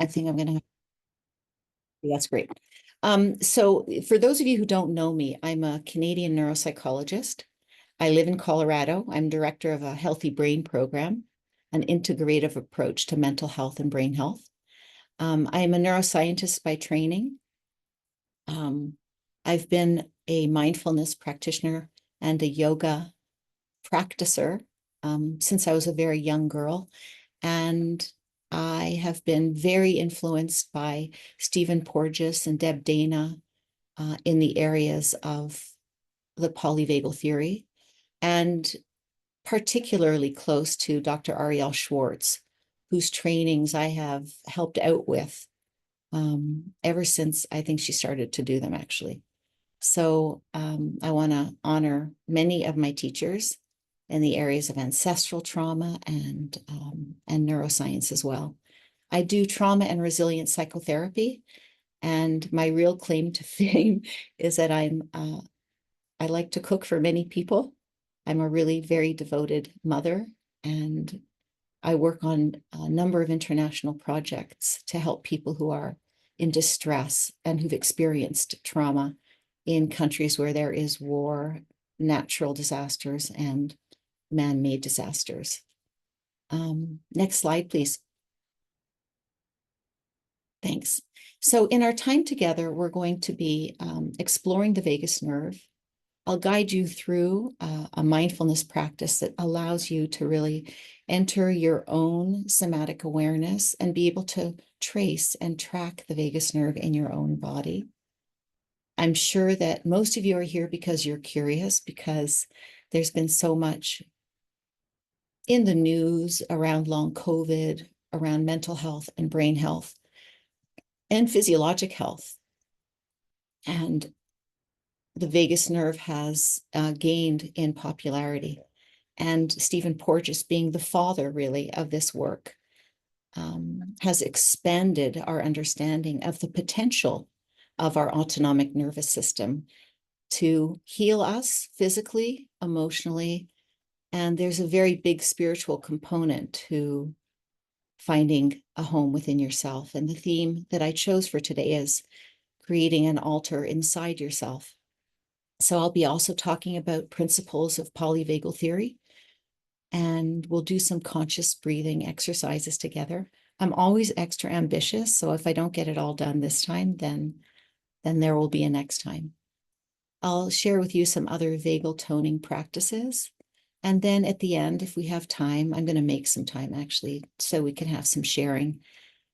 I think I'm going to that's great. So for those of you who don't know me, I'm a Canadian neuropsychologist. I live in Colorado. I'm director of a healthy brain program, an integrative approach to mental health and brain health. I am a neuroscientist by training. I've been a mindfulness practitioner and a yoga practicer since I was a very young girl. And I have been very influenced by Stephen Porges and Deb Dana in the areas of the polyvagal theory, and particularly close to Dr. Ariel Schwartz, whose trainings I have helped out with ever since I think she started to do them, actually. So I want to honor many of my teachers in the areas of ancestral trauma and neuroscience as well. I do trauma and resilience psychotherapy, and my real claim to fame is that I like to cook for many people. I'm a really very devoted mother, and I work on a number of international projects to help people who are in distress and who've experienced trauma in countries where there is war, natural disasters, and man-made disasters. Next slide, please. Thanks. So in our time together, we're going to be exploring the vagus nerve. I'll guide you through a mindfulness practice that allows you to really enter your own somatic awareness and be able to trace and track the vagus nerve in your own body. I'm sure that most of you are here because you're curious, because there's been so much in the news around long COVID, around mental health and brain health and physiologic health. And the vagus nerve has gained in popularity. And Stephen Porges, being the father really of this work, has expanded our understanding of the potential of our autonomic nervous system to heal us physically, emotionally, and there's a very big spiritual component to finding a home within yourself. And the theme that I chose for today is creating an altar inside yourself. So I'll be also talking about principles of polyvagal theory, and we'll do some conscious breathing exercises together. I'm always extra ambitious, so if I don't get it all done this time, then there will be a next time. I'll share with you some other vagal toning practices. And then at the end, if we have time, I'm going to make some time actually, so we can have some sharing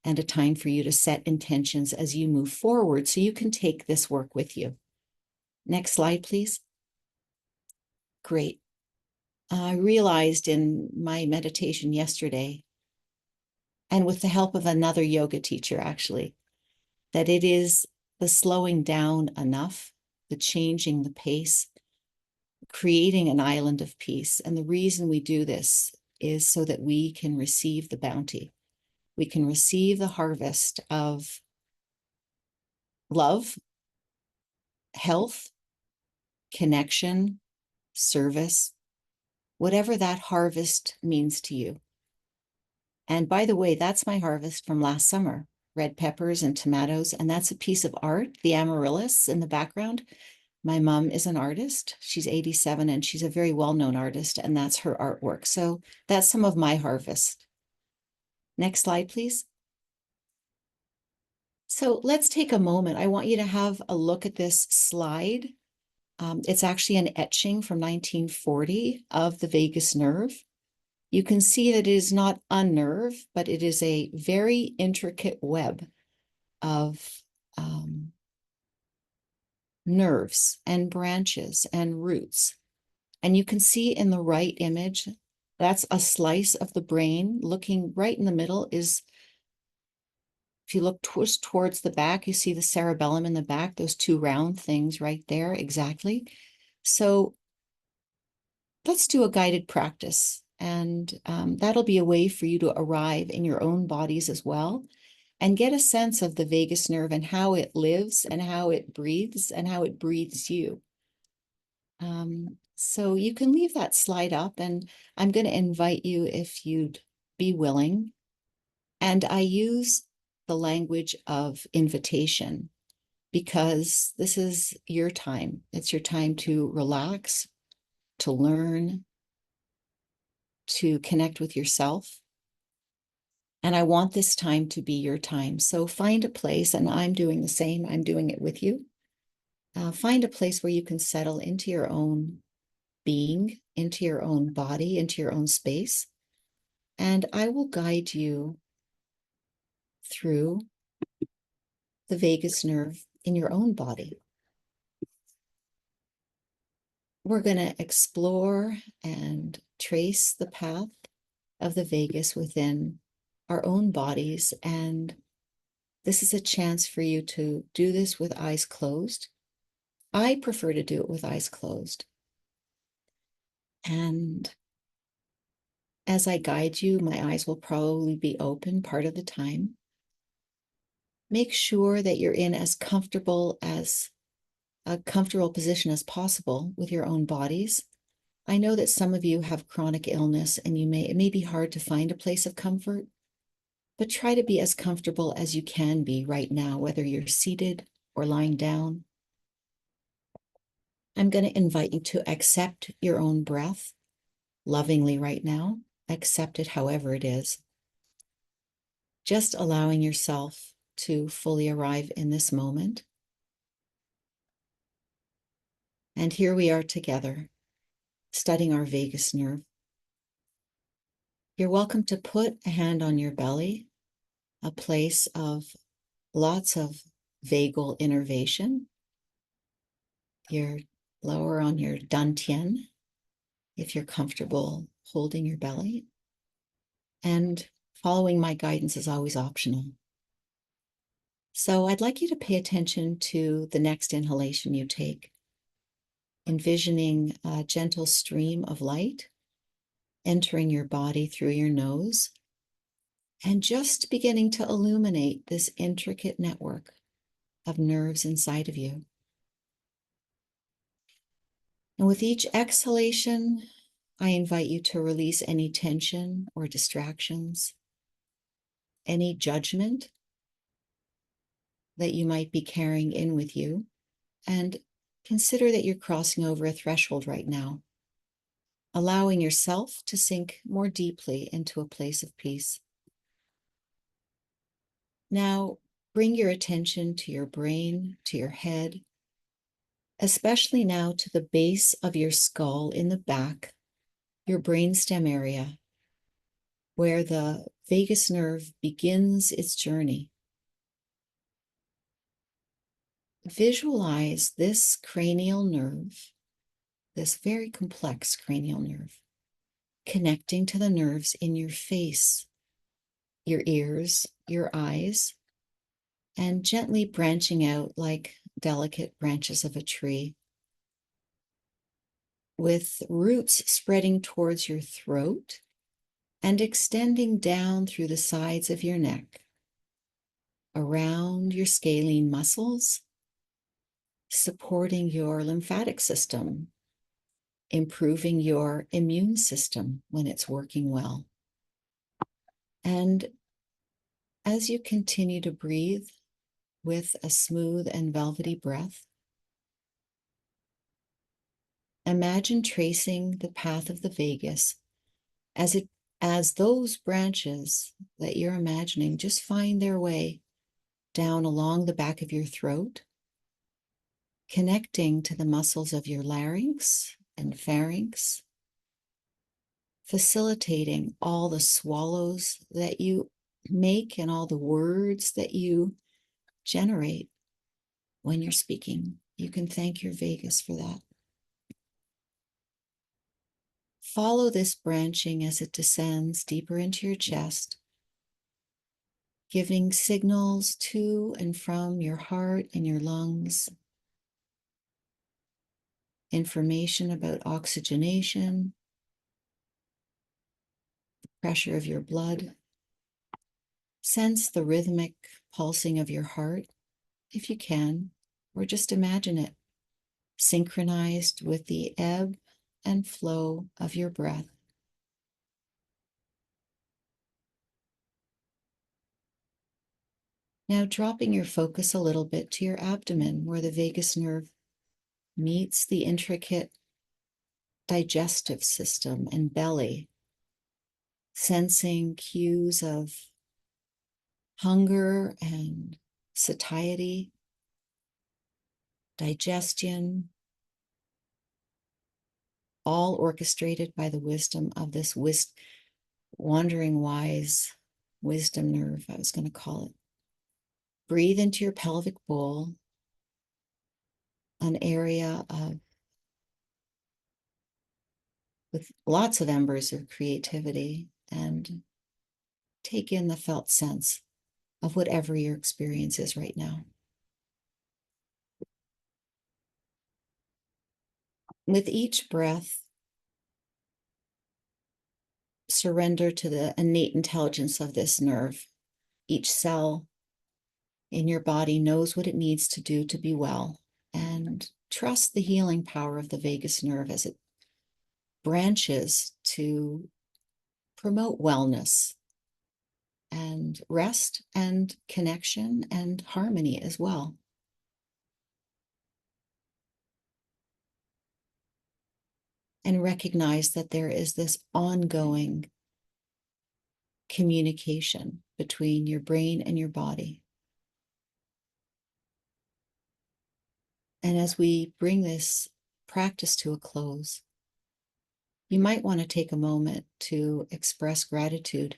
and a time for you to set intentions as you move forward so you can take this work with you. Next slide, please. Great. I realized in my meditation yesterday, and with the help of another yoga teacher actually, that it is the slowing down enough, the changing the pace, creating an island of peace. And the reason we do this is so that we can receive the bounty. We can receive the harvest of love, health, connection, service, whatever that harvest means to you. And by the way, that's my harvest from last summer, red peppers and tomatoes. And that's a piece of art, the amaryllis in the background. My mom is an artist. She's 87 and she's a very well-known artist, and that's her artwork. So that's some of my harvest. Next slide, please. So let's take a moment. I want you to have a look at this slide. It's actually an etching from 1940 of the vagus nerve. You can see that it is not a nerve, but it is a very intricate web of nerves and branches and roots. And you can see in the right image, that's a slice of the brain. Looking right in the middle is, if you look towards the back, you see the cerebellum in the back, those two round things right there, exactly. So let's do a guided practice. And that'll be a way for you to arrive in your own bodies as well and get a sense of the vagus nerve and how it lives and how it breathes and how it breathes you. So you can leave that slide up, and I'm going to invite you, if you'd be willing. And I use the language of invitation, because this is your time. It's your time to relax, to learn, to connect with yourself. And I want this time to be your time. So find a place, and I'm doing the same. I'm doing it with you. Find a place where you can settle into your own being, into your own body, into your own space. And I will guide you through the vagus nerve in your own body. We're going to explore and trace the path of the vagus within our own bodies. And this is a chance for you to do this with eyes closed. I prefer to do it with eyes closed. And as I guide you, my eyes will probably be open part of the time. Make sure that you're in as comfortable as a comfortable position as possible with your own bodies. I know that some of you have chronic illness and it may be hard to find a place of comfort, but try to be as comfortable as you can be right now, whether you're seated or lying down. I'm going to invite you to accept your own breath lovingly right now. Accept it however it is. Just allowing yourself to fully arrive in this moment. And here we are together, studying our vagus nerve. You're welcome to put a hand on your belly, a place of lots of vagal innervation. Your lower on your dantian, if you're comfortable holding your belly. And following my guidance is always optional. So I'd like you to pay attention to the next inhalation you take, envisioning a gentle stream of light entering your body through your nose and just beginning to illuminate this intricate network of nerves inside of you. And with each exhalation, I invite you to release any tension or distractions, any judgment that you might be carrying in with you, and consider that you're crossing over a threshold right now, allowing yourself to sink more deeply into a place of peace. Now, bring your attention to your brain, to your head, especially now to the base of your skull in the back, your brainstem area, where the vagus nerve begins its journey. Visualize this cranial nerve, this very complex cranial nerve, connecting to the nerves in your face, your ears, your eyes, and gently branching out like delicate branches of a tree, with roots spreading towards your throat and extending down through the sides of your neck, around your scalene muscles, supporting your lymphatic system, improving your immune system when it's working well. And as you continue to breathe with a smooth and velvety breath, imagine tracing the path of the vagus as those branches that you're imagining just find their way down along the back of your throat, connecting to the muscles of your larynx and pharynx, facilitating all the swallows that you make and all the words that you generate when you're speaking. You can thank your vagus for that. Follow this branching as it descends deeper into your chest, giving signals to and from your heart and your lungs, information about oxygenation, pressure of your blood. Sense the rhythmic pulsing of your heart, if you can, or just imagine it synchronized with the ebb and flow of your breath. Now dropping your focus a little bit to your abdomen, where the vagus nerve meets the intricate digestive system and belly, sensing cues of hunger and satiety, digestion, all orchestrated by the wisdom of this wandering wise wisdom nerve, I was going to call it. Breathe into your pelvic bowl, an area of with lots of embers of creativity, and take in the felt sense of whatever your experience is right now. With each breath, surrender to the innate intelligence of this nerve. Each cell in your body knows what it needs to do to be well, and trust the healing power of the vagus nerve as it branches to promote wellness and rest and connection and harmony as well. And recognize that there is this ongoing communication between your brain and your body. And as we bring this practice to a close, you might want to take a moment to express gratitude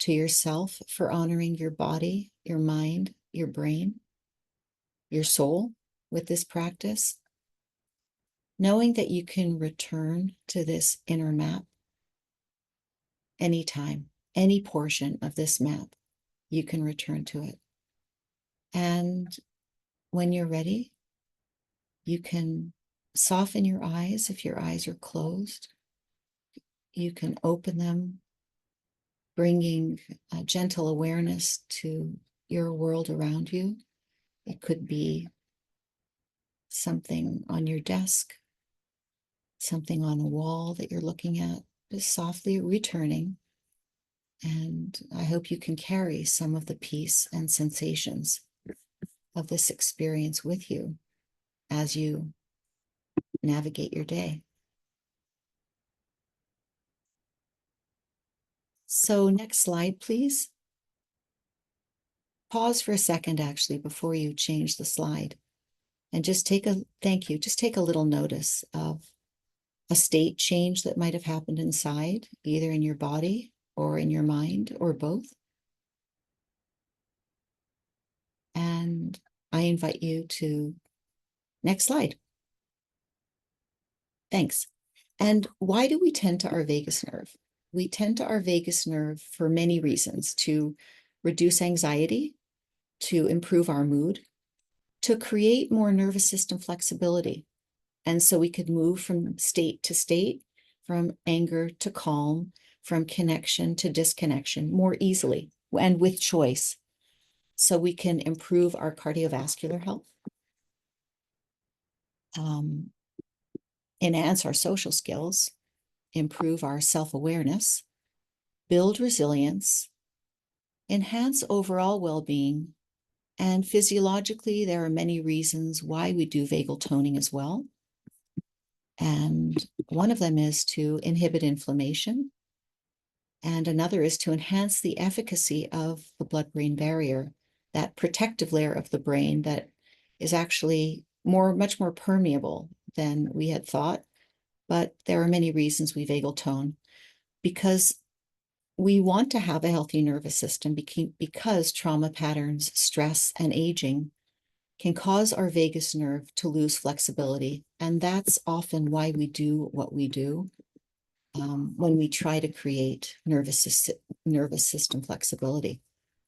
to yourself for honoring your body, your mind, your brain, your soul with this practice, knowing that you can return to this inner map anytime, any portion of this map, you can return to it. And when you're ready, you can soften your eyes if your eyes are closed. You can open them, bringing a gentle awareness to your world around you. It could be something on your desk, something on a wall that you're looking at, just softly returning. And I hope you can carry some of the peace and sensations of this experience with you as you navigate your day. So next slide, please. Pause for a second, actually, before you change the slide. And just take a little notice of a state change that might have happened inside, either in your body or in your mind or both. And I invite you to next slide. Thanks. And why do we tend to our vagus nerve? We tend to our vagus nerve for many reasons: to reduce anxiety, to improve our mood, to create more nervous system flexibility. And so we could move from state to state, from anger to calm, from connection to disconnection more easily and with choice. So we can improve our cardiovascular health, enhance our social skills, improve our self-awareness, build resilience, enhance overall well-being. And physiologically, there are many reasons why we do vagal toning as well. And one of them is to inhibit inflammation. And another is to enhance the efficacy of the blood-brain barrier, that protective layer of the brain that is actually much more permeable than we had thought. But there are many reasons we vagal tone, because we want to have a healthy nervous system, because trauma patterns, stress, and aging can cause our vagus nerve to lose flexibility. And that's often why we do what we do when we try to create nervous system flexibility.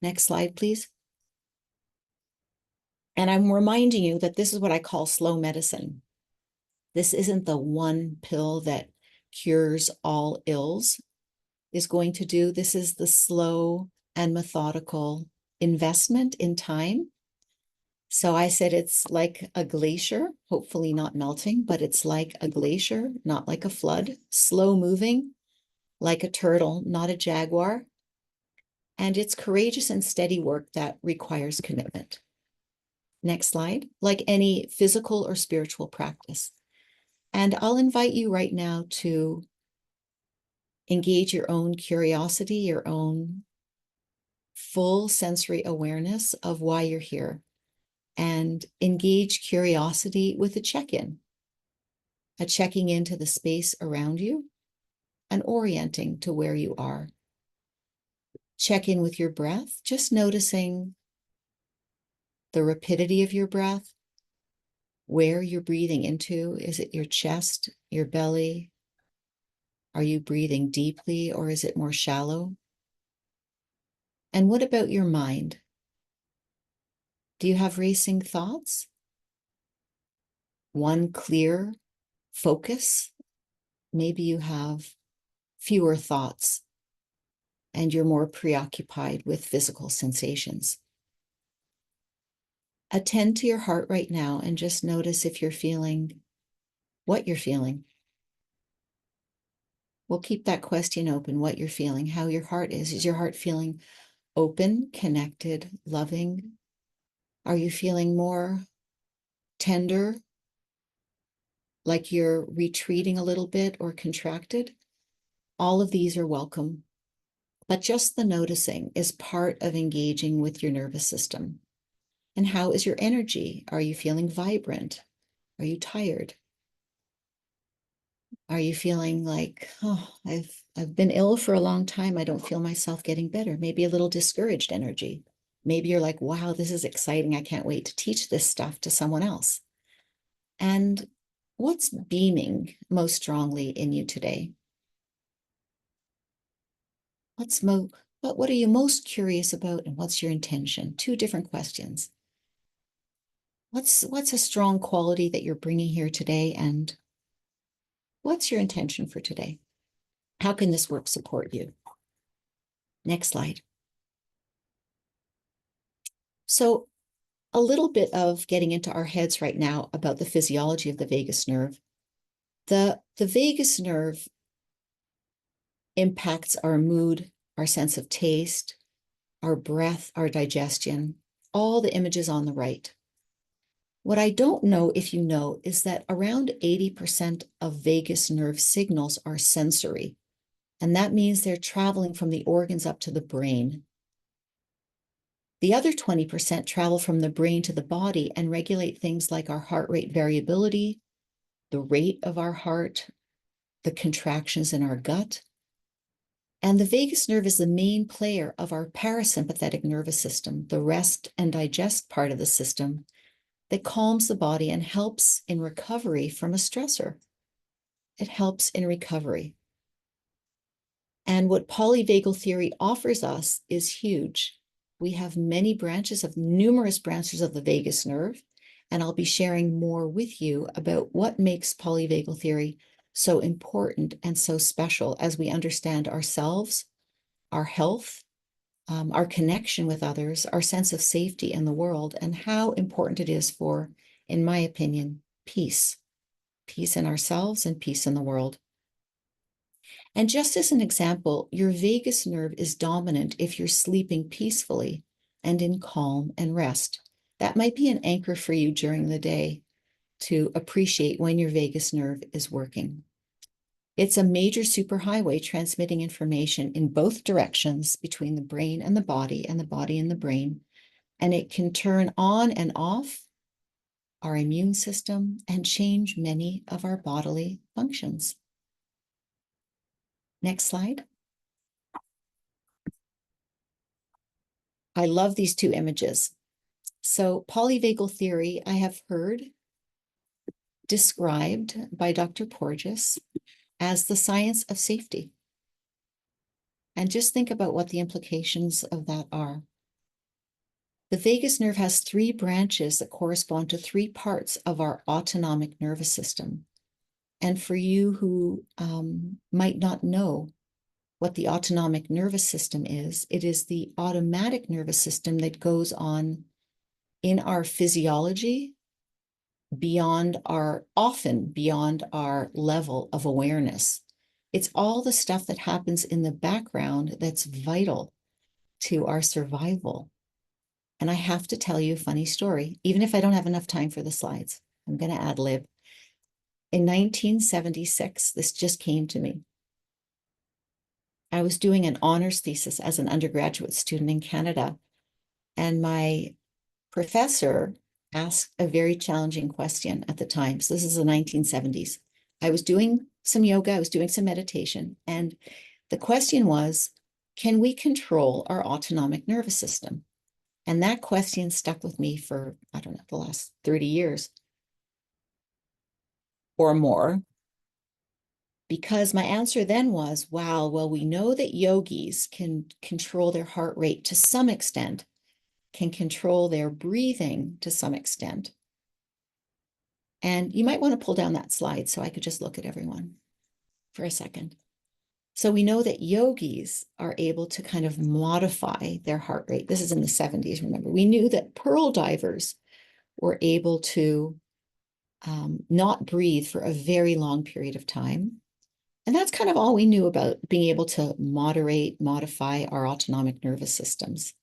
Next slide, please. And I'm reminding you that this is what I call slow medicine. This isn't the one pill that cures all ills is going to do. This is the slow and methodical investment in time. So I said it's like a glacier, hopefully not melting, but it's like a glacier, not like a flood, slow moving, like a turtle, not a jaguar. And it's courageous and steady work that requires commitment. Next slide. Like any physical or spiritual practice. And I'll invite you right now to engage your own curiosity, your own full sensory awareness of why you're here, and engage curiosity with a check-in, a checking into the space around you and orienting to where you are. Check in with your breath, just noticing the rapidity of your breath, where you're breathing into. Is it your chest, your belly? Are you breathing deeply or is it more shallow? And what about your mind? Do you have racing thoughts? One clear focus? Maybe you have fewer thoughts and you're more preoccupied with physical sensations. Attend to your heart right now and just notice if you're feeling what you're feeling. We'll keep that question open, what you're feeling, how your heart is. Is your heart feeling open, connected, loving? Are you feeling more tender, like you're retreating a little bit or contracted? All of these are welcome, but just the noticing is part of engaging with your nervous system. And how is your energy? Are you feeling vibrant? Are you tired? Are you feeling like, oh, I've been ill for a long time. I don't feel myself getting better. Maybe a little discouraged energy. Maybe you're like, wow, this is exciting. I can't wait to teach this stuff to someone else. And what's beaming most strongly in you today? What are you most curious about, and what's your intention? Two different questions. What's a strong quality that you're bringing here today, and what's your intention for today? How can this work support you? Next slide. So a little bit of getting into our heads right now about the physiology of the vagus nerve. The vagus nerve impacts our mood, our sense of taste, our breath, our digestion, all the images on the right. What I don't know if you know is that around 80% of vagus nerve signals are sensory, and that means they're traveling from the organs up to the brain. The other 20% travel from the brain to the body and regulate things like our heart rate variability, the rate of our heart, the contractions in our gut. And the vagus nerve is the main player of our parasympathetic nervous system, the rest and digest part of the system that calms the body and helps in recovery from a stressor. It helps in recovery. And what polyvagal theory offers us is huge. We have numerous branches of the vagus nerve, and I'll be sharing more with you about what makes polyvagal theory so important and so special as we understand ourselves, our health, our connection with others, our sense of safety in the world, and how important it is for, in my opinion, peace in ourselves and peace in the world. And just as an example, your vagus nerve is dominant if you're sleeping peacefully and in calm and rest. That might be an anchor for you during the day to appreciate when your vagus nerve is working. It's a major superhighway transmitting information in both directions between the brain and the body and the brain, and it can turn on and off our immune system and change many of our bodily functions. Next slide. I love these two images. So polyvagal theory, I have heard described by Dr. Porges as the science of safety. And just think about what the implications of that are. The vagus nerve has 3 branches that correspond to 3 parts of our autonomic nervous system. And for you who might not know what the autonomic nervous system is, it is the automatic nervous system that goes on in our physiology often beyond our level of awareness. It's all the stuff that happens in the background that's vital. to our survival. And I have to tell you a funny story, even if I don't have enough time for the slides. I'm going to ad lib. In 1976, this just came to me. I was doing an honors thesis as an undergraduate student in Canada, and my professor asked a very challenging question at the time. So this is the 1970s. I was doing some yoga, I was doing some meditation, and the question was, can we control our autonomic nervous system? And that question stuck with me for, I don't know, the last 30 years or more, because my answer then was, wow, well, we know that yogis can control their heart rate to some extent, can control their breathing to some extent. And you might want to pull down that slide so I could just look at everyone for a second. So we know that yogis are able to kind of modify their heart rate. This is in the 70s, remember. We knew that pearl divers were able to not breathe for a very long period of time. And that's kind of all we knew about being able to modify our autonomic nervous systems.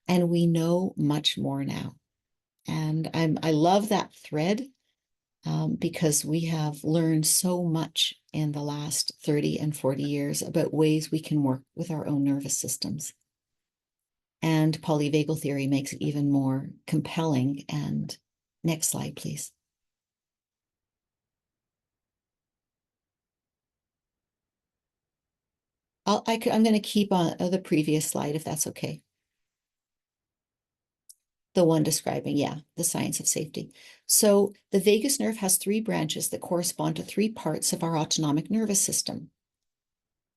And we know much more now. And I love that thread because we have learned so much in the last 30 and 40 years about ways we can work with our own nervous systems. And polyvagal theory makes it even more compelling. And next slide, please. I'm going to keep on the previous slide if that's okay. The one describing, yeah, the science of safety. So the vagus nerve has three branches that correspond to three parts of our autonomic nervous system: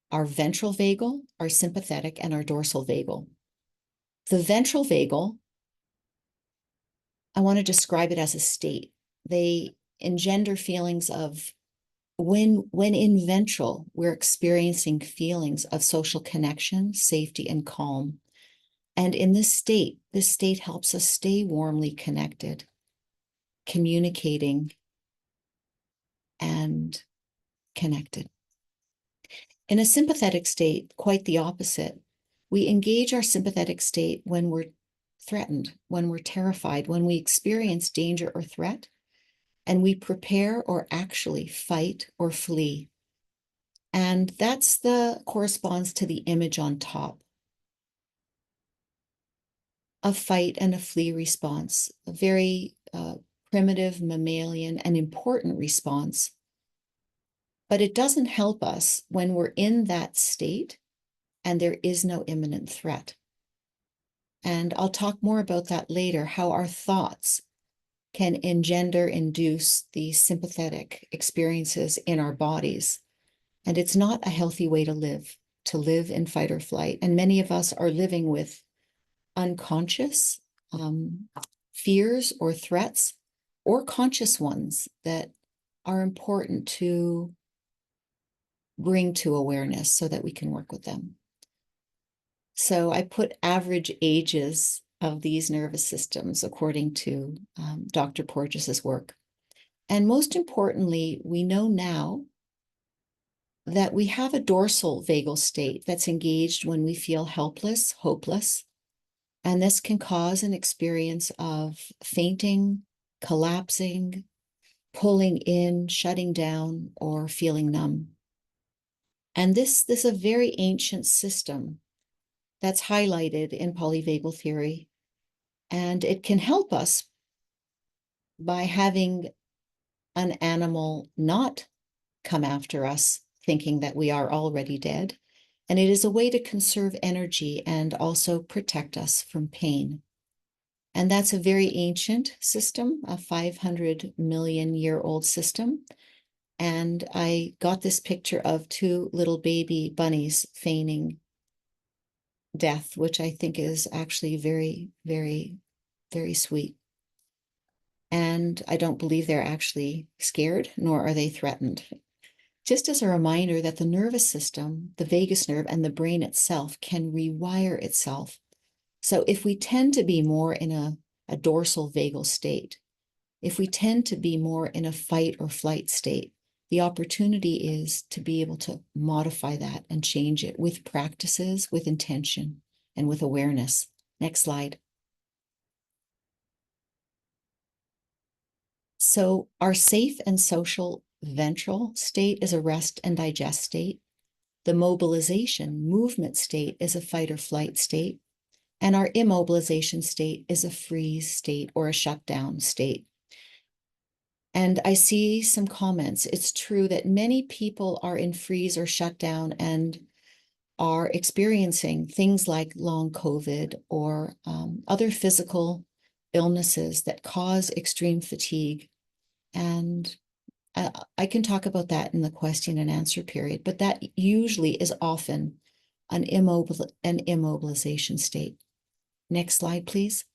our ventral vagal, our sympathetic, and our dorsal vagal. The ventral vagal, I want to describe it as a state. They engender feelings of when in ventral, we're experiencing feelings of social connection, safety, and calm. And in this state helps us stay warmly connected, communicating, and connected. In a sympathetic state, quite the opposite. We engage our sympathetic state when we're threatened, when we're terrified, when we experience danger or threat, and we prepare or actually fight or flee. And that's corresponds to the image on top. A fight and a flee response, a very primitive, mammalian, and important response. But it doesn't help us when we're in that state and there is no imminent threat. And I'll talk more about that later, how our thoughts can induce these sympathetic experiences in our bodies. And it's not a healthy way to live in fight or flight. And many of us are living with unconscious fears or threats, or conscious ones that are important to bring to awareness so that we can work with them. So I put average ages of these nervous systems according to Dr. Porges's work. And most importantly, we know now that we have a dorsal vagal state that's engaged when we feel helpless, hopeless. And this can cause an experience of fainting, collapsing, pulling in, shutting down, or feeling numb. And this is a very ancient system that's highlighted in polyvagal theory. And it can help us by having an animal not come after us, thinking that we are already dead. And it is a way to conserve energy and also protect us from pain. And that's a very ancient system, a 500 million year old system. And I got this picture of two little baby bunnies feigning death, which I think is actually very, very, very sweet. And I don't believe they're actually scared, nor are they threatened. Just as a reminder that the nervous system, the vagus nerve, and the brain itself can rewire itself. So if we tend to be more in a dorsal vagal state, if we tend to be more in a fight or flight state, the opportunity is to be able to modify that and change it with practices, with intention, and with awareness. Next slide. So our safe and social ventral state is a rest and digest state. The mobilization, movement state is a fight or flight state. And our immobilization state is a freeze state or a shutdown state. And I see some comments. It's true that many people are in freeze or shutdown and are experiencing things like long COVID or other physical illnesses that cause extreme fatigue. And I can talk about that in the question and answer period, but that usually is often an immobilization state. Next slide, please.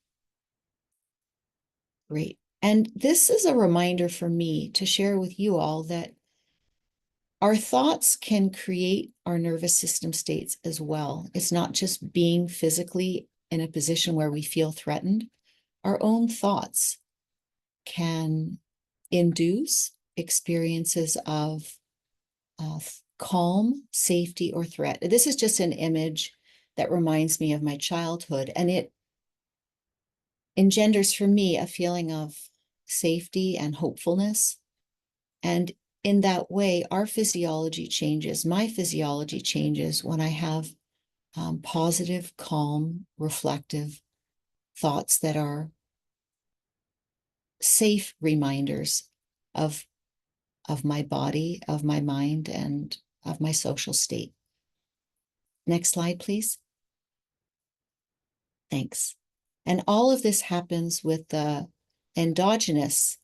Great. And this is a reminder for me to share with you all that our thoughts can create our nervous system states as well. It's not just being physically in a position where we feel threatened. Our own thoughts can induce experiences of calm, safety, or threat. This is just an image that reminds me of my childhood, and it engenders for me a feeling of safety and hopefulness. And in that way, our physiology changes. My physiology changes when I have positive, calm, reflective thoughts that are safe reminders of my body, of my mind, and of my social state. Next slide, please. Thanks. And all of this happens with the endogenous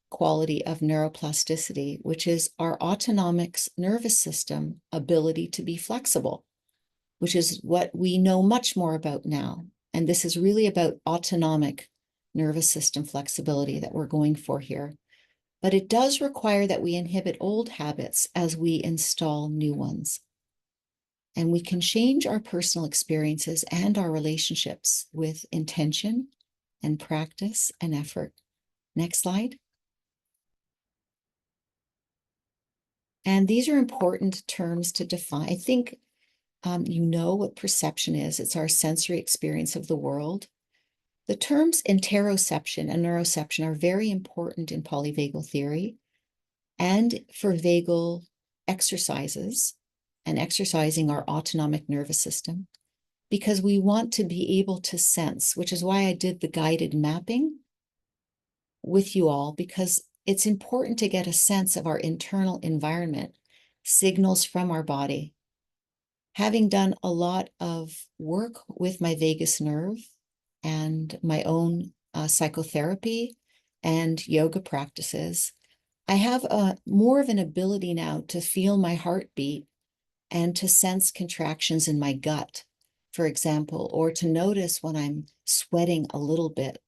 quality of neuroplasticity, which is our autonomic nervous system ability to be flexible, which is what we know much more about now. And this is really about autonomic nervous system flexibility that we're going for here. But it does require that we inhibit old habits as we install new ones. And we can change our personal experiences and our relationships with intention and practice and effort. Next slide. And these are important terms to define. I think you know what perception is. It's our sensory experience of the world. The terms interoception and neuroception are very important in polyvagal theory and for vagal exercises and exercising our autonomic nervous system, because we want to be able to sense, which is why I did the guided mapping with you all, because it's important to get a sense of our internal environment, signals from our body. Having done a lot of work with my vagus nerve and my own psychotherapy and yoga practices, I have more of an ability now to feel my heartbeat and to sense contractions in my gut, for example, or to notice when I'm sweating a little bit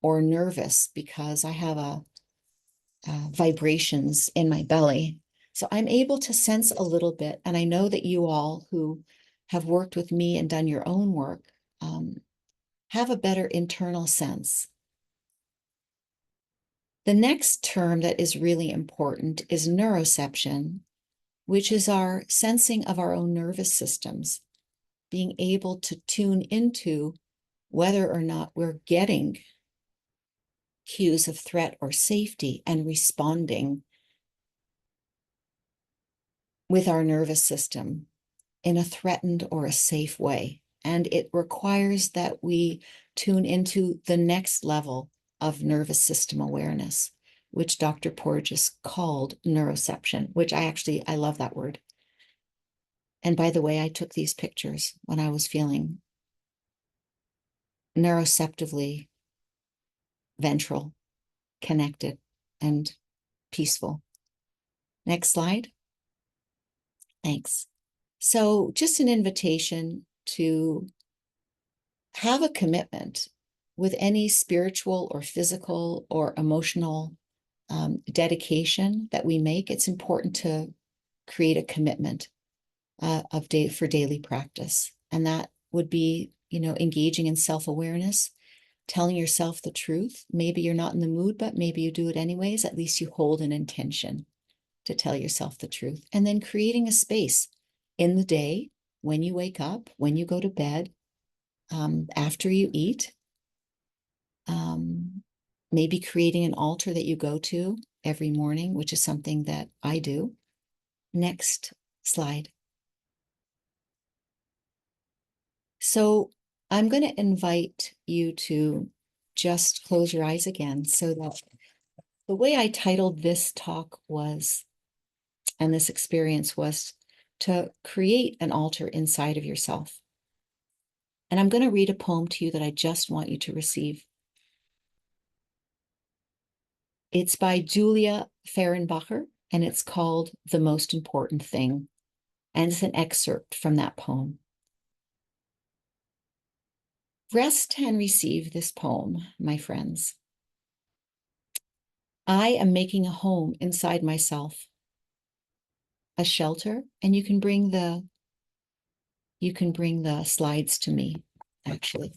or nervous because I have vibrations in my belly. So I'm able to sense a little bit. And I know that you all who have worked with me and done your own work have a better internal sense. The next term that is really important is neuroception, which is our sensing of our own nervous systems, being able to tune into whether or not we're getting cues of threat or safety and responding with our nervous system in a threatened or a safe way. And it requires that we tune into the next level of nervous system awareness, which Dr. Porges called neuroception, which I love that word. And by the way, I took these pictures when I was feeling neuroceptively ventral, connected, and peaceful. Next slide. Thanks. So just an invitation to have a commitment with any spiritual or physical or emotional dedication that we make. It's important to create a commitment for daily practice. And that would be, engaging in self-awareness, telling yourself the truth. Maybe you're not in the mood, but maybe you do it anyways. At least you hold an intention to tell yourself the truth. And then creating a space in the day when you wake up, when you go to bed, after you eat, maybe creating an altar that you go to every morning, which is something that I do. Next slide. So I'm going to invite you to just close your eyes again, so that the way I titled this talk was, and this experience was, to create an altar inside of yourself. And I'm going to read a poem to you that I just want you to receive. It's by Julia Fehrenbacher, and it's called The Most Important Thing. And it's an excerpt from that poem. Rest and receive this poem, my friends. I am making a home inside myself, a shelter, and you can bring the slides to me, actually.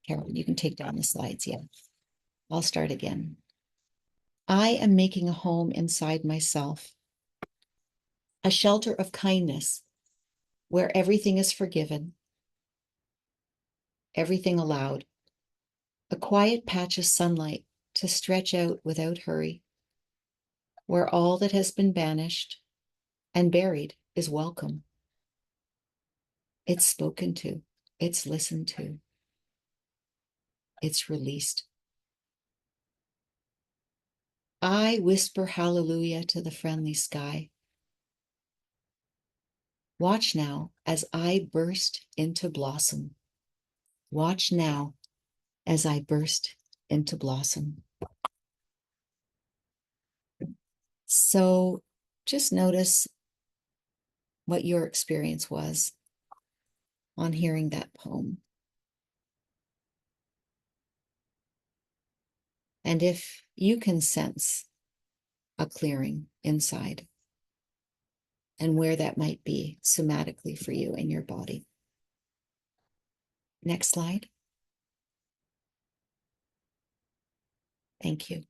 Carol, you can take down the slides. Yeah, I'll start again. I am making a home inside myself, a shelter of kindness where everything is forgiven, everything allowed, a quiet patch of sunlight to stretch out without hurry, where all that has been banished and buried is welcome. It's spoken to, it's listened to, it's released. I whisper hallelujah to the friendly sky. Watch now as I burst into blossom. Watch now as I burst into blossom. So just notice what your experience was on hearing that poem. And if you can sense a clearing inside, and where that might be somatically for you in your body. Next slide. Thank you.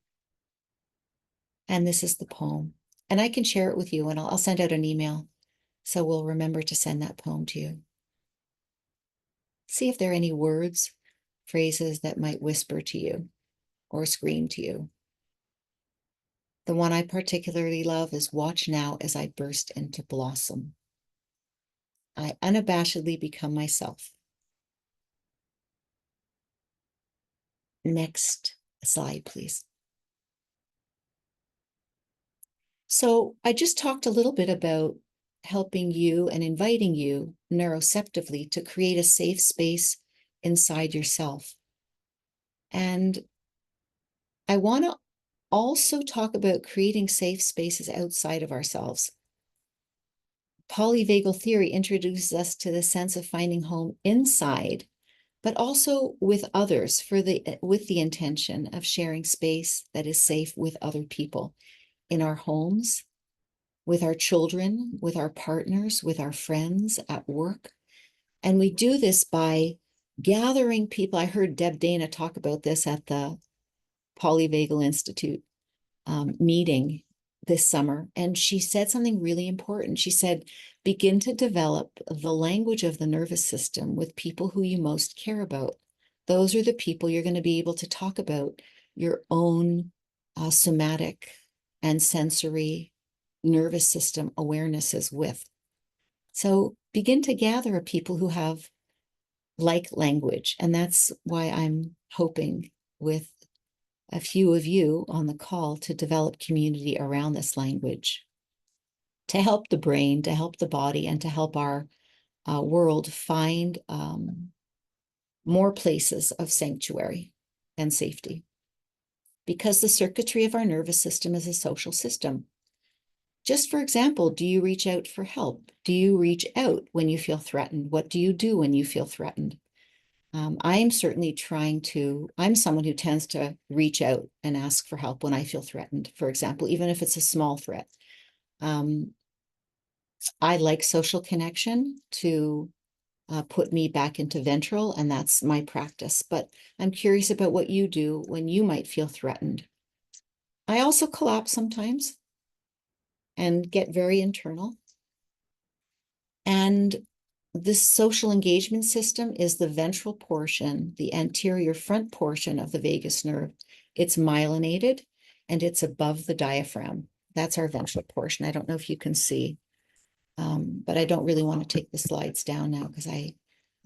And this is the poem. And I can share it with you, and I'll send out an email. So we'll remember to send that poem to you. See if there are any words, phrases that might whisper to you or scream to you. The one I particularly love is watch now as I burst into blossom. I unabashedly become myself. Next slide, please. So I just talked a little bit about helping you and inviting you neuroceptively to create a safe space inside yourself. And I want to also talk about creating safe spaces outside of ourselves. Polyvagal theory introduces us to the sense of finding home inside, but also with others with the intention of sharing space that is safe with other people in our homes, with our children, with our partners, with our friends at work. And we do this by gathering people. I heard Deb Dana talk about this at the Polyvagal Institute meeting this summer. And she said something really important. She said, begin to develop the language of the nervous system with people who you most care about. Those are the people you're going to be able to talk about your own somatic and sensory nervous system awarenesses with. So begin to gather a people who have like language. And that's why I'm hoping with a few of you on the call to develop community around this language, to help the brain, to help the body, and to help our world find more places of sanctuary and safety. Because the circuitry of our nervous system is a social system. Just for example, do you reach out for help? Do you reach out when you feel threatened? What do you do when you feel threatened? I'm certainly I'm someone who tends to reach out and ask for help when I feel threatened, for example, even if it's a small threat. I like social connection to put me back into ventral, and that's my practice. But I'm curious about what you do when you might feel threatened. I also collapse sometimes and get very internal. And This social engagement system is the ventral portion, the anterior front portion of the vagus nerve. It's myelinated and it's above the diaphragm. That's our ventral portion. I don't know if you can see, but I don't really want to take the slides down now because I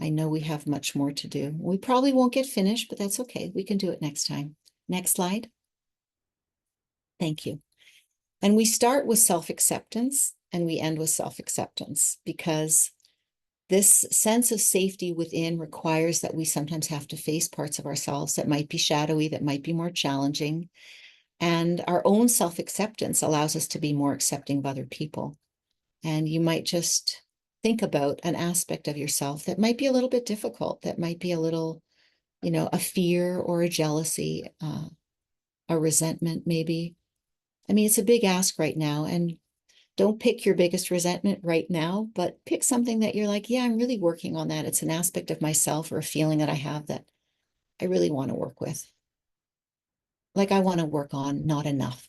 know we have much more to do. We probably won't get finished, but that's okay. We can do it next time. Next slide. Thank you. And we start with self-acceptance and we end with self-acceptance because this sense of safety within requires that we sometimes have to face parts of ourselves that might be shadowy, that might be more challenging. And our own self-acceptance allows us to be more accepting of other people. And you might just think about an aspect of yourself that might be a little bit difficult, that might be a little, a fear or a jealousy, a resentment, maybe. I mean, it's a big ask right now. And don't pick your biggest resentment right now, but pick something that you're like, yeah, I'm really working on that. It's an aspect of myself or a feeling that I have that I really want to work with. Like I want to work on not enough.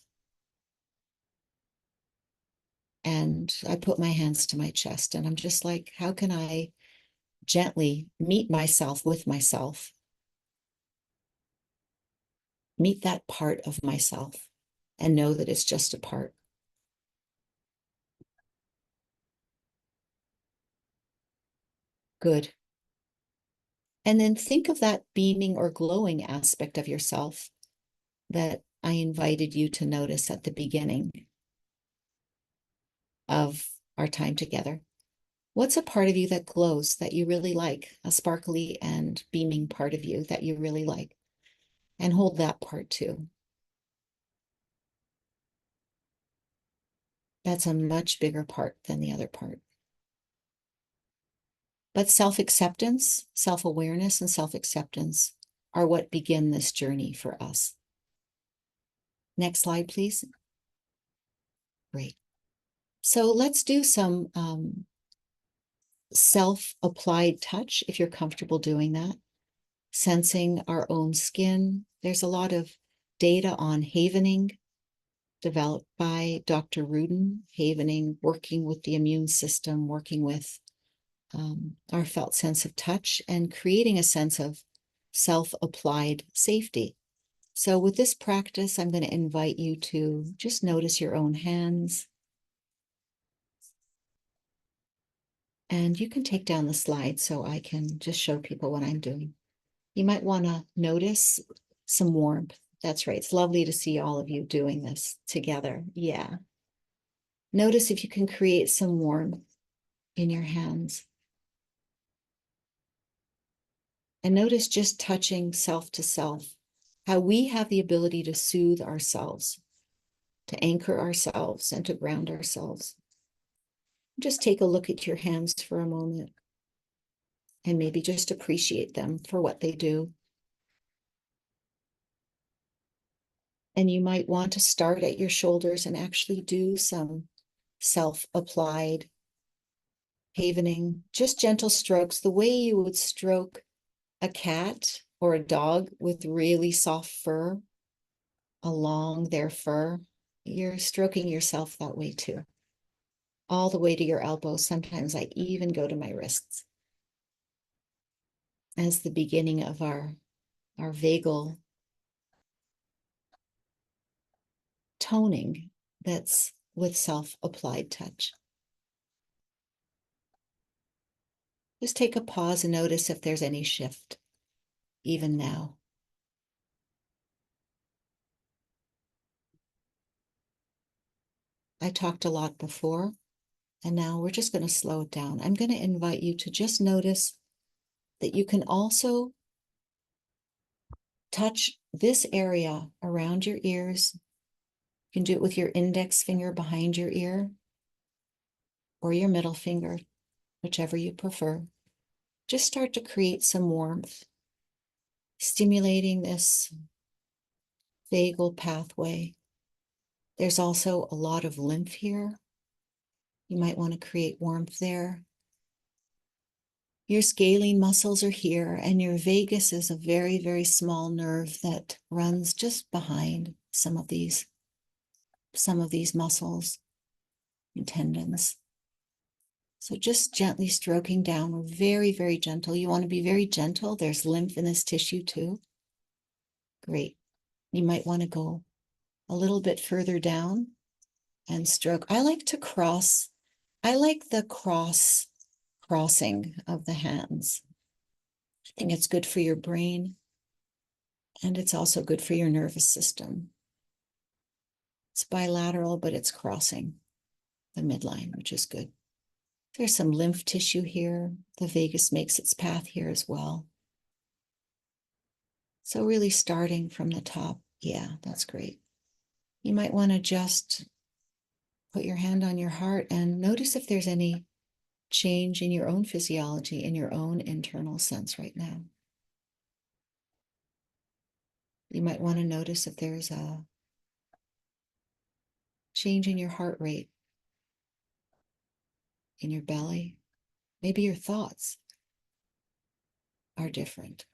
And I put my hands to my chest and I'm just like, how can I gently meet myself with myself? Meet that part of myself and know that it's just a part. Good. And then think of that beaming or glowing aspect of yourself that I invited you to notice at the beginning of our time together. What's a part of you that glows that you really like, a sparkly and beaming part of you that you really like? And hold that part too. That's a much bigger part than the other part. But self-acceptance, self-awareness, and self-acceptance are what begin this journey for us. Next slide, please. Great. So let's do some self-applied touch if you're comfortable doing that. Sensing our own skin. There's a lot of data on havening developed by Dr. Rudin, havening, working with the immune system, working with our felt sense of touch and creating a sense of self-applied safety. So with this practice, I'm going to invite you to just notice your own hands. And you can take down the slide so I can just show people what I'm doing. You might want to notice some warmth. That's right. It's lovely to see all of you doing this together. Yeah. Notice if you can create some warmth in your hands. And notice just touching self to self, how we have the ability to soothe ourselves, to anchor ourselves, and to ground ourselves. Just take a look at your hands for a moment and maybe just appreciate them for what they do. And you might want to start at your shoulders and actually do some self-applied havening, just gentle strokes, the way you would stroke a cat or a dog with really soft fur along their fur. You're stroking yourself that way too, all the way to your elbows. Sometimes I even go to my wrists as the beginning of our vagal toning that's with self-applied touch. Just take a pause and notice if there's any shift, even now. I talked a lot before, and now we're just going to slow it down. I'm going to invite you to just notice that you can also touch this area around your ears. You can do it with your index finger behind your ear or your middle finger, whichever you prefer. Just start to create some warmth, stimulating this vagal pathway. There's also a lot of lymph here. You might want to create warmth there. Your scalene muscles are here, and your vagus is a very, very small nerve that runs just behind some of these muscles and tendons. So just gently stroking down. We're very, very gentle. You want to be very gentle. There's lymph in this tissue too. Great. You might want to go a little bit further down and stroke. I like to cross. I like the crossing of the hands. I think it's good for your brain, and it's also good for your nervous system. It's bilateral, but it's crossing the midline, which is good. There's some lymph tissue here. The vagus makes its path here as well. So really starting from the top. Yeah, that's great. You might want to just put your hand on your heart and notice if there's any change in your own physiology, in your own internal sense right now. You might want to notice if there's a change in your heart rate, in your belly. Maybe your thoughts are different.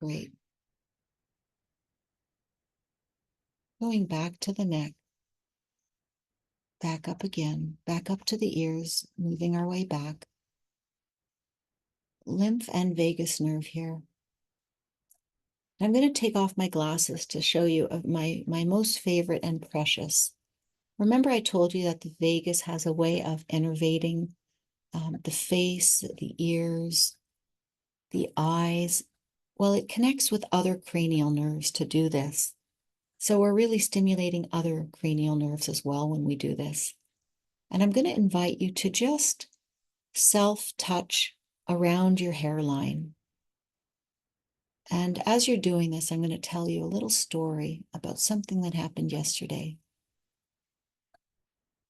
Great. Going back to the neck, back up again, back up to the ears, moving our way back. Lymph and vagus nerve here. I'm going to take off my glasses to show you of my most favorite and precious. Remember I told you that the vagus has a way of innervating the face, the ears, the eyes. Well, it connects with other cranial nerves to do this. So we're really stimulating other cranial nerves as well when we do this. And I'm going to invite you to just self-touch around your hairline. And as you're doing this, I'm going to tell you a little story about something that happened yesterday.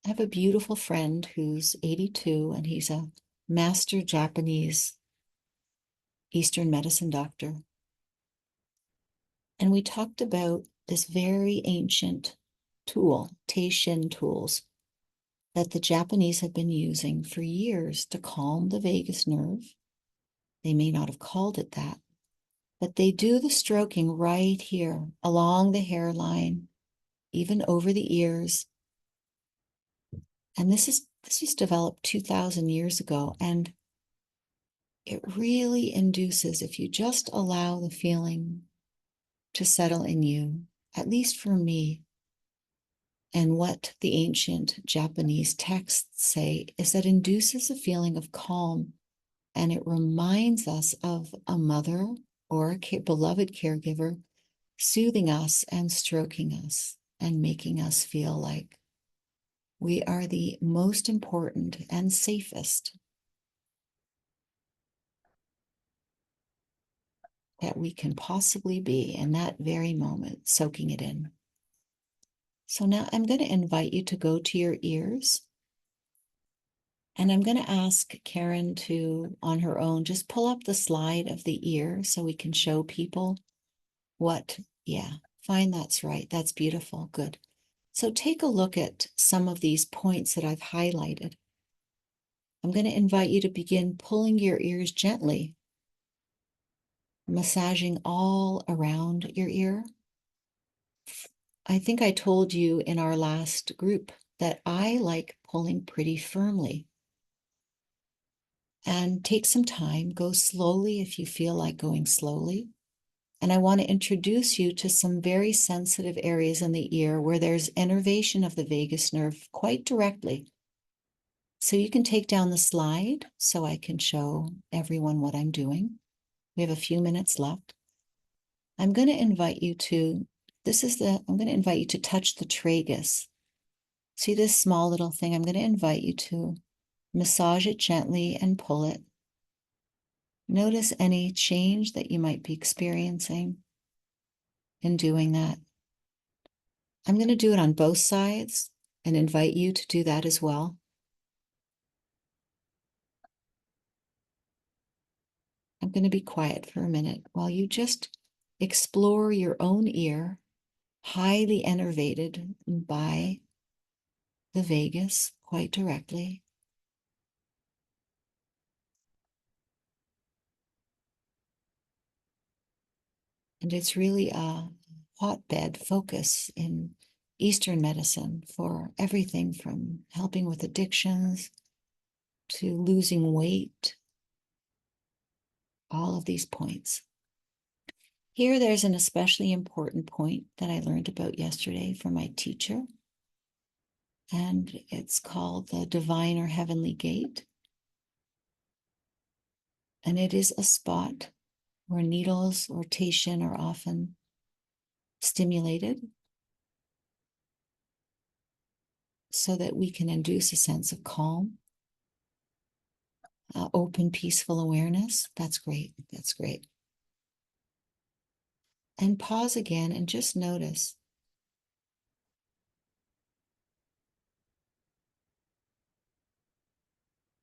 I have a beautiful friend who's 82, and he's a master Japanese Eastern medicine doctor. And we talked about this very ancient tool, Teishin tools, that the Japanese have been using for years to calm the vagus nerve. They may not have called it that, but they do the stroking right here along the hairline, even over the ears. And this was developed 2,000 years ago, and it really induces, if you just allow the feeling to settle in you, at least for me, and what the ancient Japanese texts say is that induces a feeling of calm, and it reminds us of a mother or a beloved caregiver soothing us and stroking us and making us feel like we are the most important and safest that we can possibly be in that very moment, soaking it in. So now I'm going to invite you to go to your ears. And I'm going to ask Karen to, on her own, just pull up the slide of the ear so we can show people what, yeah, fine, that's right. That's beautiful. Good. So take a look at some of these points that I've highlighted. I'm going to invite you to begin pulling your ears gently, massaging all around your ear. I think I told you in our last group that I like pulling pretty firmly. And take some time, go slowly if you feel like going slowly. And I want to introduce you to some very sensitive areas in the ear where there's innervation of the vagus nerve quite directly. So you can take down the slide so I can show everyone what I'm doing. We have a few minutes left. I'm going to invite you to, I'm going to invite you to touch the tragus. See this small little thing? I'm going to invite you to massage it gently and pull it. Notice any change that you might be experiencing in doing that. I'm going to do it on both sides and invite you to do that as well. I'm going to be quiet for a minute while you just explore your own ear, highly innervated by the vagus quite directly. And it's really a hotbed focus in Eastern medicine for everything from helping with addictions to losing weight, all of these points. Here, there's an especially important point that I learned about yesterday from my teacher, and it's called the Divine or Heavenly Gate. And it is a spot where needles or Taitian are often stimulated so that we can induce a sense of calm, open, peaceful awareness. That's great. That's great. And pause again and just notice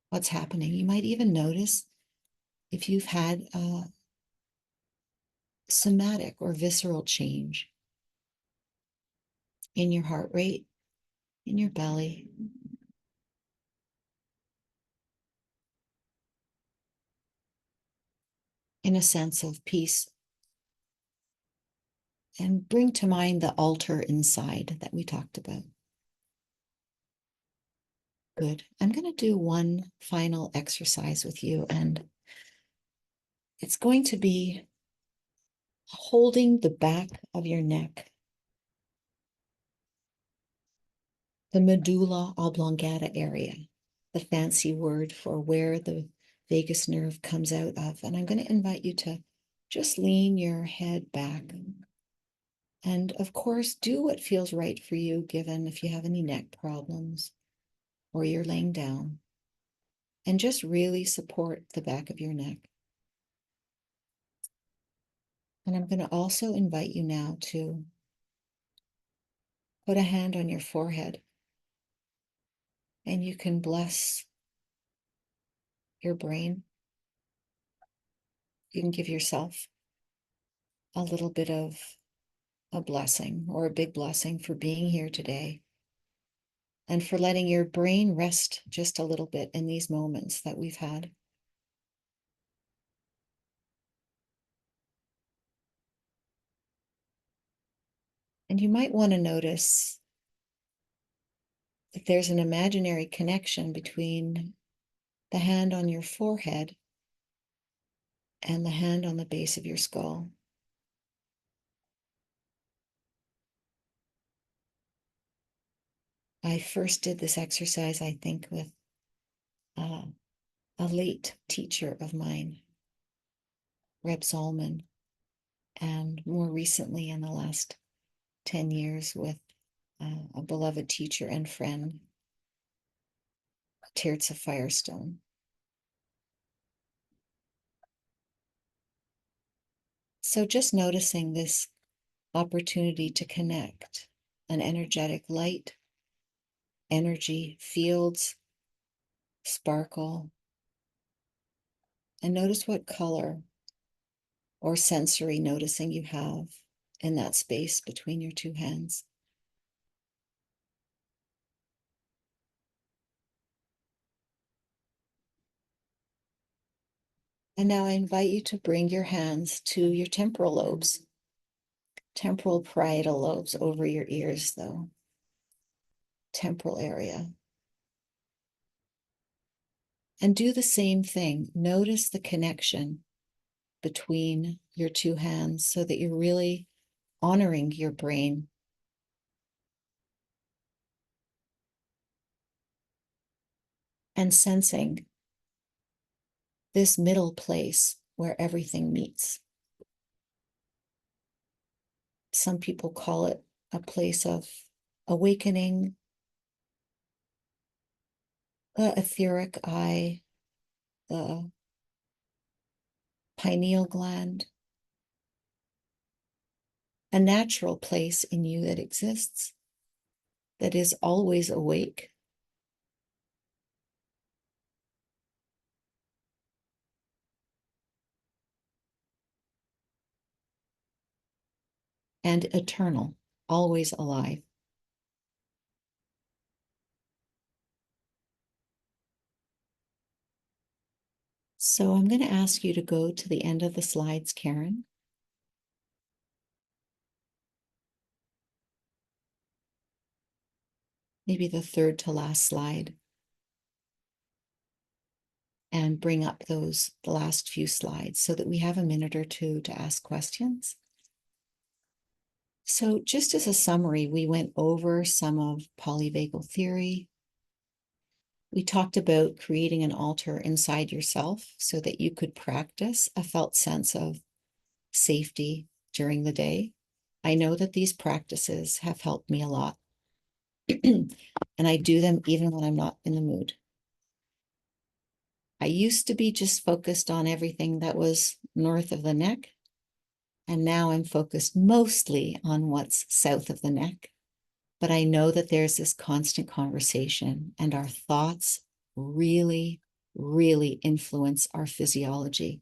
what's happening. You might even notice if you've had a somatic or visceral change in your heart rate, in your belly, in a sense of peace. And bring to mind the altar inside that we talked about. Good. I'm going to do one final exercise with you, and it's going to be holding the back of your neck, the medulla oblongata area, the fancy word for where the vagus nerve comes out of. And I'm going to invite you to just lean your head back. And of course, do what feels right for you, given if you have any neck problems or you're laying down. And just really support the back of your neck. And I'm going to also invite you now to put a hand on your forehead, and you can bless your brain. You can give yourself a little bit of a blessing or a big blessing for being here today and for letting your brain rest just a little bit in these moments that we've had. And you might want to notice if there's an imaginary connection between the hand on your forehead and the hand on the base of your skull. I first did this exercise, I think, with a late teacher of mine, Reb Zalman, and more recently in the last 10 years with a beloved teacher and friend, Tirza Firestone. So just noticing this opportunity to connect an energetic light, energy, fields, sparkle, and notice what color or sensory noticing you have in that space between your two hands. And now I invite you to bring your hands to your temporal lobes, temporal parietal lobes over your ears, though, temporal area. And do the same thing. Notice the connection between your two hands so that you're really honoring your brain. And sensing this middle place where everything meets. Some people call it a place of awakening, the etheric eye, the pineal gland, a natural place in you that exists, that is always awake. And eternal, always alive. So I'm going to ask you to go to the end of the slides, Karen. maybe the third to last slide, and bring up the last few slides so that we have a minute or two to ask questions. So just as a summary, we went over some of polyvagal theory. We talked about creating an altar inside yourself so that you could practice a felt sense of safety during the day. I know that these practices have helped me a lot, and I do them even when I'm not in the mood. I used to be just focused on everything that was north of the neck, and now I'm focused mostly on what's south of the neck. But I know that there's this constant conversation, and our thoughts really, really influence our physiology.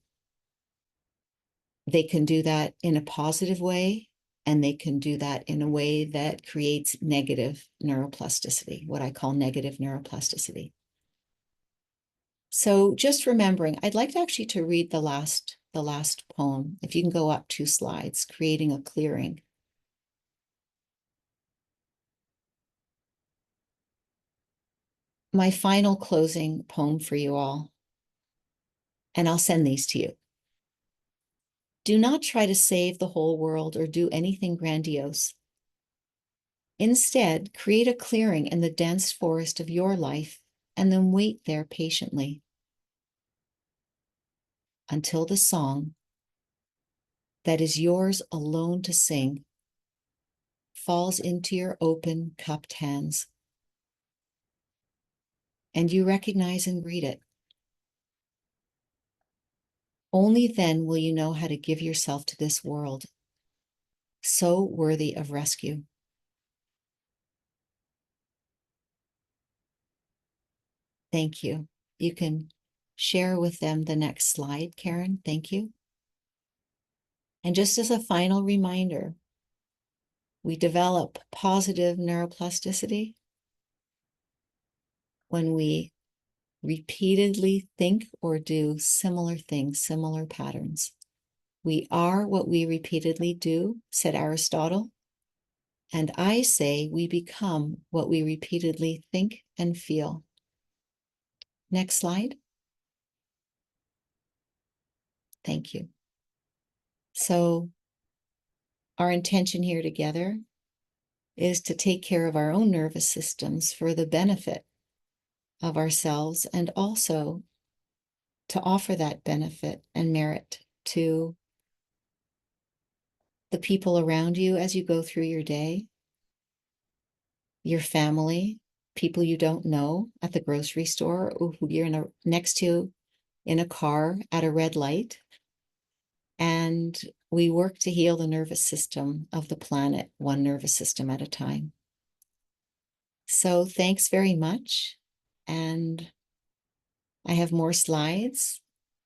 They can do that in a positive way, and they can do that in a way that creates negative neuroplasticity, what I call negative neuroplasticity. So just remembering, I'd like actually to read the last poem. If you can go up 2 slides, creating a clearing. My final closing poem for you all, and I'll send these to you. Do not try to save the whole world or do anything grandiose. Instead, create a clearing in the dense forest of your life and then wait there patiently until the song that is yours alone to sing falls into your open, cupped hands, and you recognize and greet it. Only then will you know how to give yourself to this world, so worthy of rescue. Thank you. You can share with them the next slide, Karen. Thank you. And just as a final reminder, we develop positive neuroplasticity when we repeatedly think or do similar things, similar patterns. We are what we repeatedly do, said Aristotle. And I say we become what we repeatedly think and feel. Next slide. Thank you. So our intention here together is to take care of our own nervous systems for the benefit of ourselves, and also to offer that benefit and merit to the people around you as you go through your day, your family, people you don't know at the grocery store, or who you're next to in a car at a red light. And we work to heal the nervous system of the planet, one nervous system at a time. So thanks very much. And I have more slides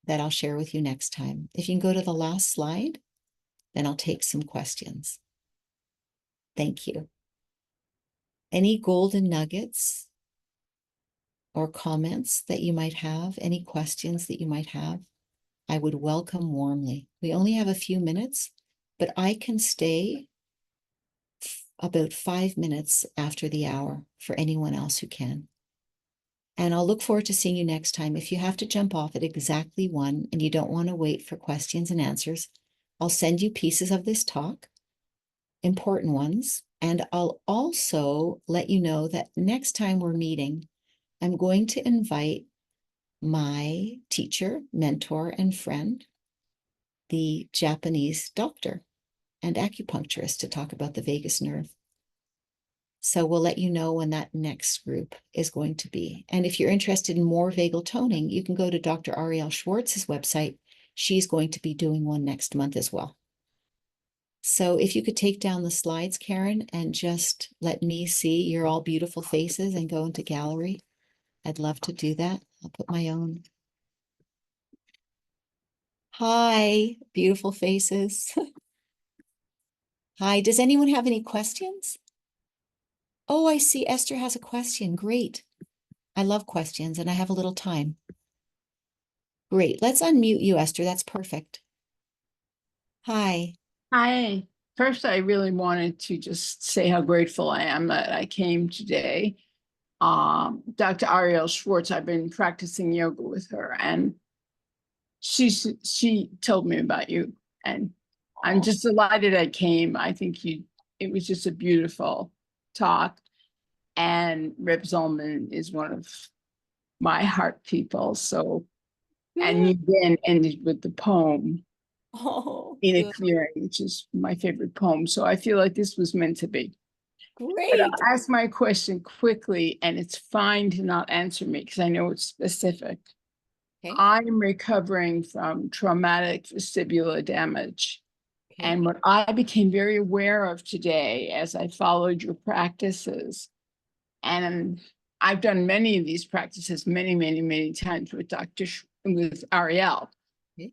that I'll share with you next time. If you can go to the last slide, then I'll take some questions. Thank you. Any golden nuggets or comments that you might have, any questions that you might have, I would welcome warmly. We only have a few minutes, but I can stay about 5 minutes after the hour for anyone else who can. And I'll look forward to seeing you next time. If you have to jump off at exactly 1 and you don't want to wait for questions and answers, I'll send you pieces of this talk, important ones, and I'll also let you know that next time we're meeting, I'm going to invite my teacher, mentor, and friend, the Japanese doctor and acupuncturist, to talk about the vagus nerve. So we'll let you know when that next group is going to be. And if you're interested in more vagal toning, you can go to Dr. Ariel Schwartz's website. She's going to be doing one next month as well. So if you could take down the slides, Karen, and just let me see your all beautiful faces and go into gallery. I'd love to do that. I'll put my own. Hi, beautiful faces. Hi, does anyone have any questions? Oh, I see Esther has a question. Great. I love questions and I have a little time. Great. Let's unmute you, Esther. That's perfect. Hi. Hi. First, I really wanted to just say how grateful I am that I came today. Dr. Ariel Schwartz, I've been practicing yoga with her, and she told me about you, and I'm Oh, just delighted I came. I think it was just a beautiful talk, and Rip Zolman is one of my heart people. So, and good. you then ended with the poem Oh, In a good. Clearing, which is my favorite poem. So I feel like this was meant to be. But Great. I'll ask my question quickly, and it's fine to not answer me because I know it's specific. Okay. I'm recovering from traumatic vestibular damage. Okay. And what I became very aware of today as I followed your practices, and I've done many of these practices many, many, many times with with Ariel. Okay.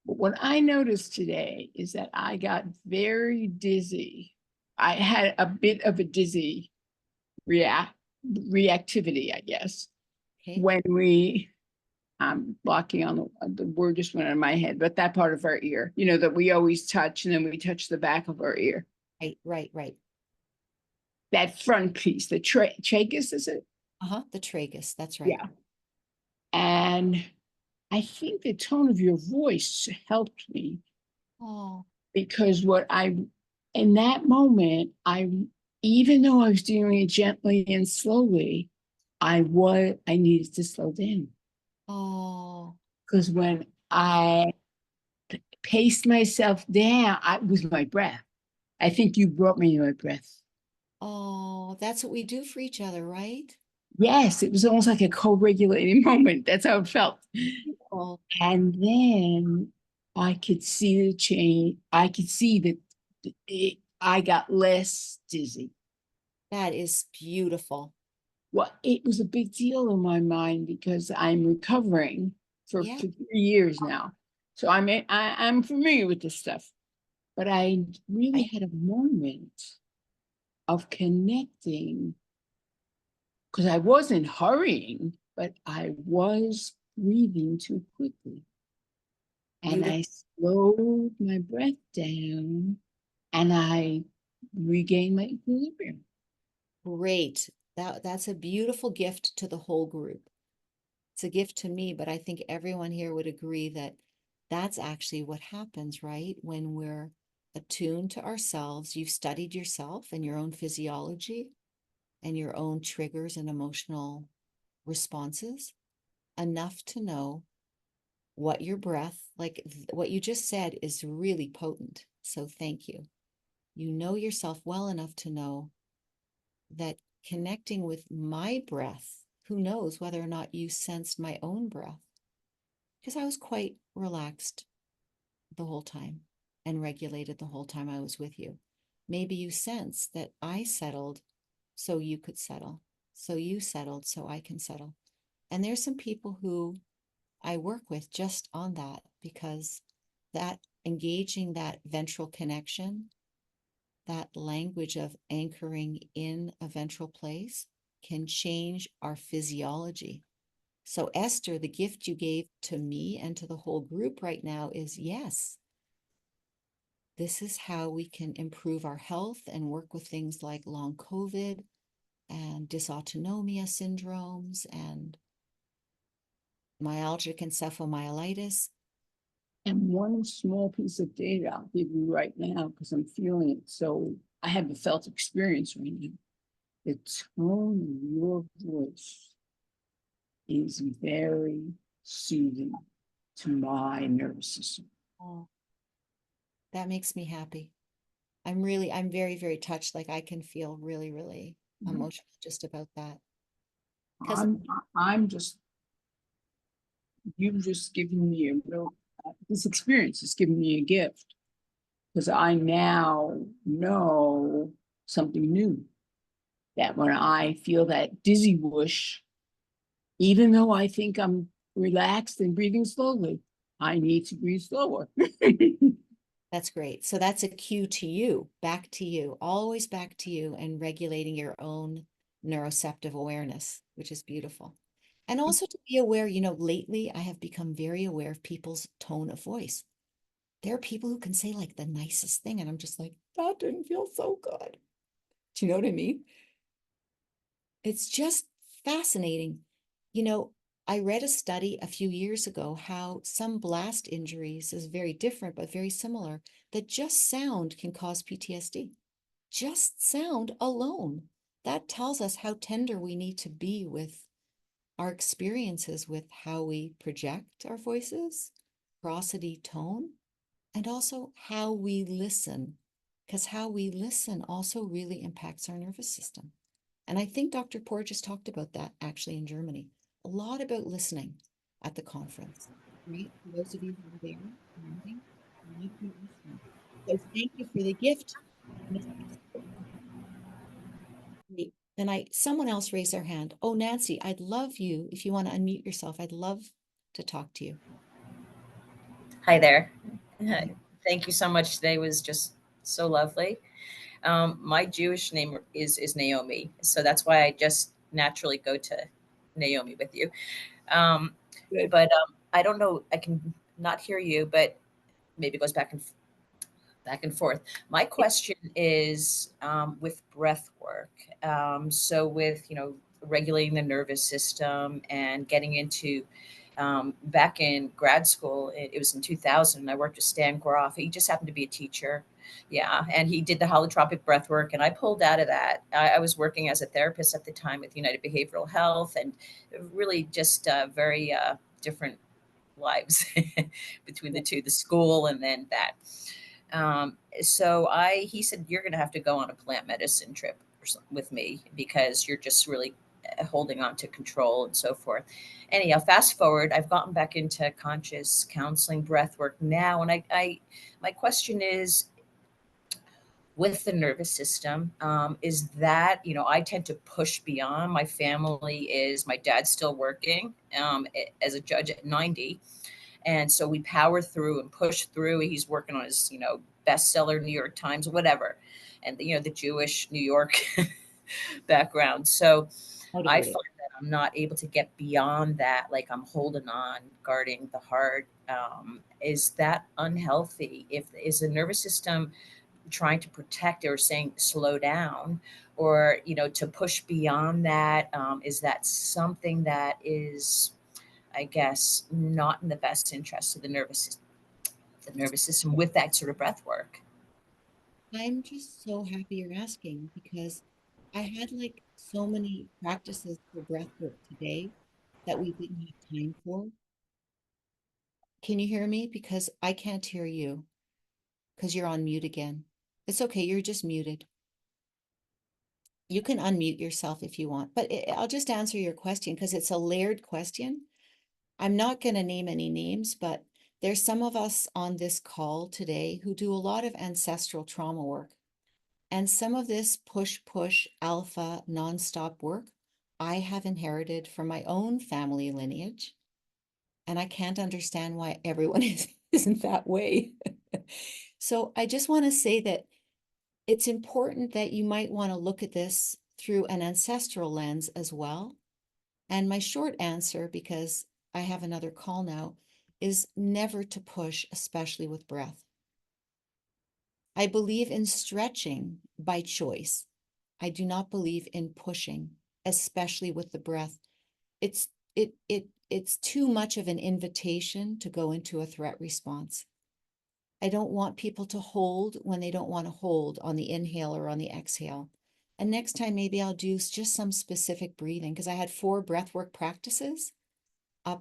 But what I noticed today is that I got very dizzy. I had a bit of a dizzy reactivity, I guess, Okay. when I'm blocking on the word just went out of my head, but that part of our ear, that we always touch, and then we touch the back of our ear. Right, right, right. That front piece, the tragus, is it? Uh-huh. The tragus. That's right. Yeah. And I think the tone of your voice helped me, Oh, because in that moment, even though I was doing it gently and slowly, I needed to slow down. oh, Because when I paced myself down, it was my breath. I think you brought me to my breath. oh, that's what we do for each other, right? Yes, it was almost like a co-regulating moment. That's how it felt. Oh, And then I could see the change. I could see that I got less dizzy. that is beautiful. Well, it was a big deal in my mind because I'm recovering Yeah. for 3 years now. So I'm familiar with this stuff. But I really Right. had a moment of connecting, because I wasn't hurrying, but I was breathing too quickly. And Beautiful. I slowed my breath down, and I regained my equilibrium. Great. That's a beautiful gift to the whole group. It's a gift to me, but I think everyone here would agree that that's actually what happens, right? When we're attuned to ourselves, you've studied yourself and your own physiology and your own triggers and emotional responses enough to know what your breath, like what you just said, is really potent. So thank you. You know yourself well enough to know that connecting with my breath, who knows whether or not you sensed my own breath, because I was quite relaxed the whole time and regulated the whole time I was with you. Maybe you sense that I settled so you could settle. So you settled so I can settle. And there's some people who I work with just on that, because that engaging that ventral connection, that language of anchoring in a ventral place, can change our physiology. So, Esther, the gift you gave to me and to the whole group right now is yes, this is how we can improve our health and work with things like long COVID and dysautonomia syndromes and myalgic encephalomyelitis. And one small piece of data I'll give you right now, because I'm feeling it. So I have a felt experience right now. The tone of your voice is very soothing to my nervous system. Oh, that makes me happy. I'm very, very touched. Like I can feel really, really emotional just about that. Because I'm, I'm just, you've just given me this experience has given me a gift, because I now know something new. That when I feel that dizzy whoosh, even though I think I'm relaxed and breathing slowly, I need to breathe slower. that's great. So that's a cue to you, back to you, always back to you, and regulating your own neuroceptive awareness, which is beautiful. And also to be aware, lately I have become very aware of people's tone of voice. there are people who can say like the nicest thing, and I'm just like, that didn't feel so good. Do you know what I mean? It's just fascinating. You know, I read a study a few years ago how some blast injuries is very different, but very similar, that just sound can cause PTSD. Just sound alone. That tells us how tender we need to be with our experiences with how we project our voices, prosody, tone, and also how we listen, because how we listen also really impacts our nervous system. And I think Dr. Porges talked about that actually in Germany, a lot about listening at the conference, right? For those of you who were there, attending, a lot about listening. So thank you for the gift. And someone else raised their hand. Oh, Nancy, I'd love you, if you want to unmute yourself, I'd love to talk to you. Hi there. Thank you so much. Today was just so lovely. My Jewish name is Naomi, so that's why I just naturally go to Naomi with you. Good. But I don't know. I can not hear you, but maybe it goes back and forth. My question is with breath work. So with regulating the nervous system and getting into back in grad school, it was in 2000, and I worked with Stan Groff. He just happened to be a teacher. Yeah. And he did the holotropic breath work. And I pulled out of that. I was working as a therapist at the time with United Behavioral Health, and really just very different lives between the two, the school and then that. He said, you're going to have to go on a plant medicine trip with me because you're just really holding on to control and so forth. Anyhow, fast forward, I've gotten back into conscious counseling, breath work now. And my question is, with the nervous system, is that, I tend to push beyond. My family is, my dad's still working as a judge at 90. And so we power through and push through. He's working on his, bestseller, New York Times, whatever. And, the Jewish New York background. So I find that I'm not able to get beyond that. Like I'm holding on, guarding the heart. Is that unhealthy? Is the nervous system trying to protect or saying slow down, or to push beyond that? Is that something that is, I guess, not in the best interest of the nervous system with that sort of breath work? I'm just so happy you're asking because I had like so many practices for breath work today that we didn't have time for. Can you hear me? Because I can't hear you because you're on mute again. It's okay, you're just muted. You can unmute yourself if you want, but I'll just answer your question because it's a layered question. I'm not going to name any names, but there's some of us on this call today who do a lot of ancestral trauma work. And some of this push alpha nonstop work I have inherited from my own family lineage. And I can't understand why everyone isn't that way. So I just want to say that it's important that you might want to look at this through an ancestral lens as well. And my short answer, because I have another call now, is never to push, especially with breath. I believe in stretching by choice. I do not believe in pushing, especially with the breath. It's too much of an invitation to go into a threat response. I don't want people to hold when they don't want to hold on the inhale or on the exhale. And next time, maybe I'll do just some specific breathing because I had 4 breathwork practices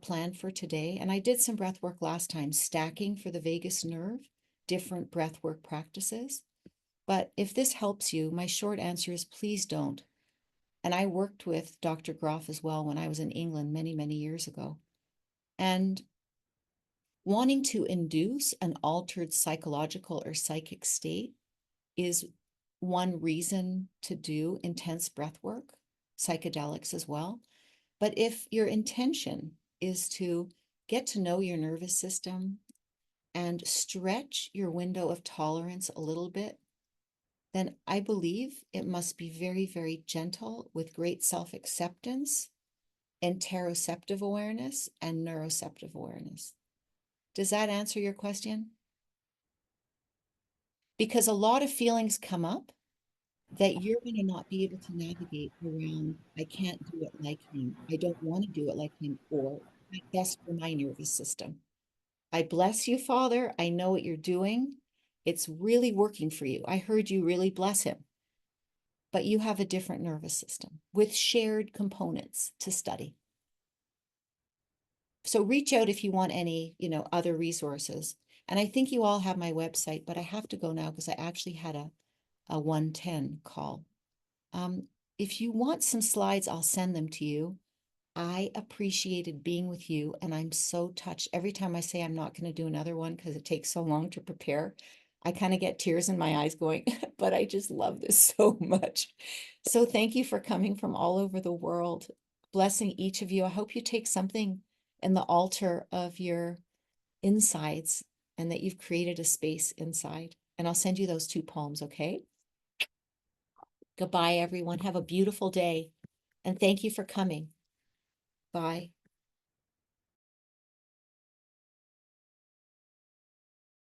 planned for today. And I did some breathwork last time, stacking for the vagus nerve, different breathwork practices. But if this helps you, my short answer is please don't. And I worked with Dr. Groff as well when I was in England many, many years ago. And wanting to induce an altered psychological or psychic state is one reason to do intense breath work, psychedelics as well. But if your intention is to get to know your nervous system and stretch your window of tolerance a little bit, then I believe it must be very, very gentle with great self-acceptance, interoceptive awareness, and neuroceptive awareness. Does that answer your question? because a lot of feelings come up that you're going to not be able to navigate around. I can't do it like him. I don't want to do it like him, or "That's best for my nervous system." I bless you, Father. I know what you're doing. It's really working for you. I heard you really bless him. But you have a different nervous system with shared components to study. So reach out if you want any, other resources. And I think you all have my website, but I have to go now because I actually had a 110 call. If you want some slides, I'll send them to you. I appreciated being with you, and I'm so touched. Every time I say I'm not going to do another one because it takes so long to prepare, I kind of get tears in my eyes going, but I just love this so much. So thank you for coming from all over the world. Blessing each of you. I hope you take something in the altar of your insides and that you've created a space inside. And I'll send you those 2 poems, okay? Goodbye, everyone. Have a beautiful day. And thank you for coming. Bye.